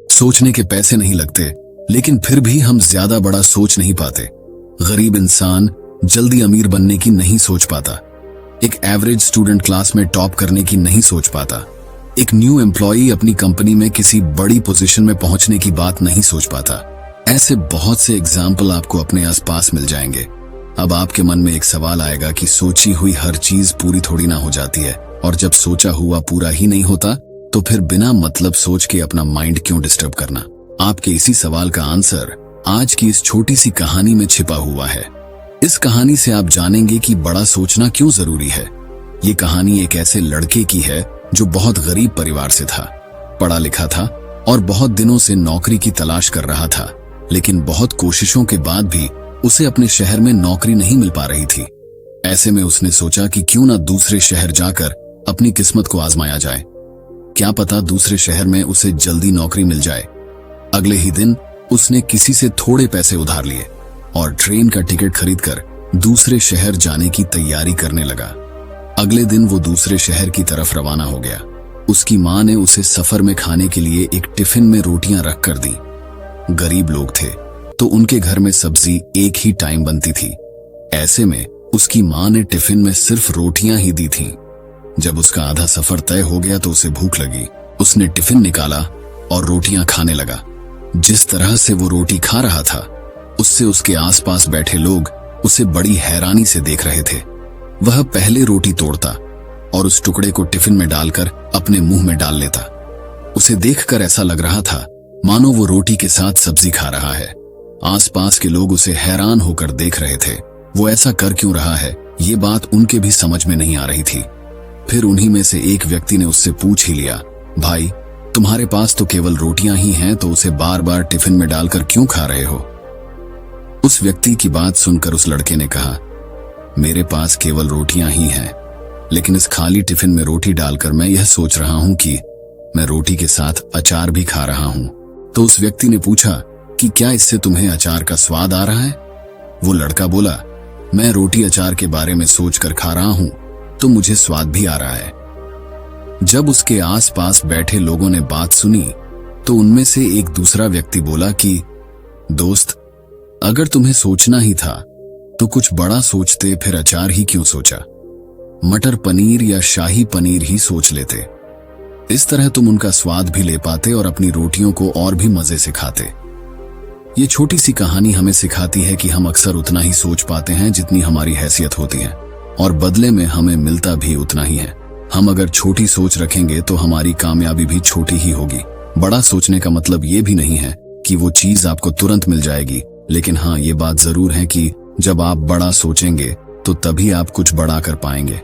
सोचने के पैसे नहीं लगते, लेकिन फिर भी हम ज्यादा बड़ा सोच नहीं पाते। गरीब इंसान जल्दी अमीर बनने की नहीं सोच पाता। एक एवरेज स्टूडेंट क्लास में टॉप करने की नहीं सोच पाता। एक न्यू एम्प्लॉई अपनी कंपनी में किसी बड़ी पोजीशन में पहुंचने की बात नहीं सोच पाता। ऐसे बहुत से एग्जाम्पल आपको अपने आसपास मिल जाएंगे। अब आपके मन में एक सवाल आएगा कि सोची हुई हर चीज पूरी थोड़ी ना हो जाती है, और जब सोचा हुआ पूरा ही नहीं होता तो फिर बिना मतलब सोच के अपना माइंड क्यों डिस्टर्ब करना। आपके इसी सवाल का आंसर आज की इस छोटी सी कहानी में छिपा हुआ है। इस कहानी से आप जानेंगे कि बड़ा सोचना क्यों जरूरी है। ये कहानी एक ऐसे लड़के की है जो बहुत गरीब परिवार से था, पढ़ा लिखा था और बहुत दिनों से नौकरी की तलाश कर रहा था, लेकिन बहुत कोशिशों के बाद भी उसे अपने शहर में नौकरी नहीं मिल पा रही थी। ऐसे में उसने सोचा कि क्यों ना दूसरे शहर जाकर अपनी किस्मत को आजमाया जाए। क्या पता दूसरे शहर में उसे जल्दी नौकरी मिल जाए। अगले ही दिन उसने किसी से थोड़े पैसे उधार लिए और ट्रेन का टिकट खरीदकर दूसरे शहर जाने की तैयारी करने लगा। अगले दिन वो दूसरे शहर की तरफ रवाना हो गया। उसकी माँ ने उसे सफर में खाने के लिए एक टिफिन में रोटियां रख कर दी। गरीब लोग थे तो उनके घर में सब्जी एक ही टाइम बनती थी। ऐसे में उसकी माँ ने टिफिन में सिर्फ रोटियां ही दी थीं। जब उसका आधा सफर तय हो गया तो उसे भूख लगी। उसने टिफिन निकाला और रोटियां खाने लगा। जिस तरह से वो रोटी खा रहा था, उससे उसके आसपास बैठे लोग उसे बड़ी हैरानी से देख रहे थे। वह पहले रोटी तोड़ता और उस टुकड़े को टिफिन में डालकर अपने मुंह में डाल लेता। उसे देखकर ऐसा लग रहा था मानो वो रोटी के साथ सब्जी खा रहा है। आसपास के लोग उसे हैरान होकर देख रहे थे। वो ऐसा कर क्यों रहा है, ये बात उनके भी समझ में नहीं आ रही थी। फिर उन्हीं में से एक व्यक्ति ने उससे पूछ ही लिया, भाई तुम्हारे पास तो केवल रोटियां ही हैं, तो उसे बार बार टिफिन में डालकर क्यों खा रहे हो? उस व्यक्ति की बात सुनकर उस लड़के ने कहा, मेरे पास केवल रोटियां ही हैं, लेकिन इस खाली टिफिन में रोटी डालकर मैं यह सोच रहा हूं कि मैं रोटी के साथ अचार भी खा रहा हूं। तो उस व्यक्ति ने पूछा कि क्या इससे तुम्हें अचार का स्वाद आ रहा है? वो लड़का बोला, मैं रोटी अचार के बारे में सोचकर खा रहा हूं तो मुझे स्वाद भी आ रहा है। जब उसके आसपास बैठे लोगों ने बात सुनी तो उनमें से एक दूसरा व्यक्ति बोला कि दोस्त, अगर तुम्हें सोचना ही था तो कुछ बड़ा सोचते, फिर अचार ही क्यों सोचा? मटर पनीर या शाही पनीर ही सोच लेते। इस तरह तुम उनका स्वाद भी ले पाते और अपनी रोटियों को और भी मजे से खाते। ये छोटी सी कहानी हमें सिखाती है कि हम अक्सर उतना ही सोच पाते हैं जितनी हमारी हैसियत होती है, और बदले में हमें मिलता भी उतना ही है। हम अगर छोटी सोच रखेंगे तो हमारी कामयाबी भी छोटी ही होगी। बड़ा सोचने का मतलब ये भी नहीं है कि वो चीज आपको तुरंत मिल जाएगी, लेकिन हाँ, ये बात जरूर है कि जब आप बड़ा सोचेंगे तो तभी आप कुछ बड़ा कर पाएंगे।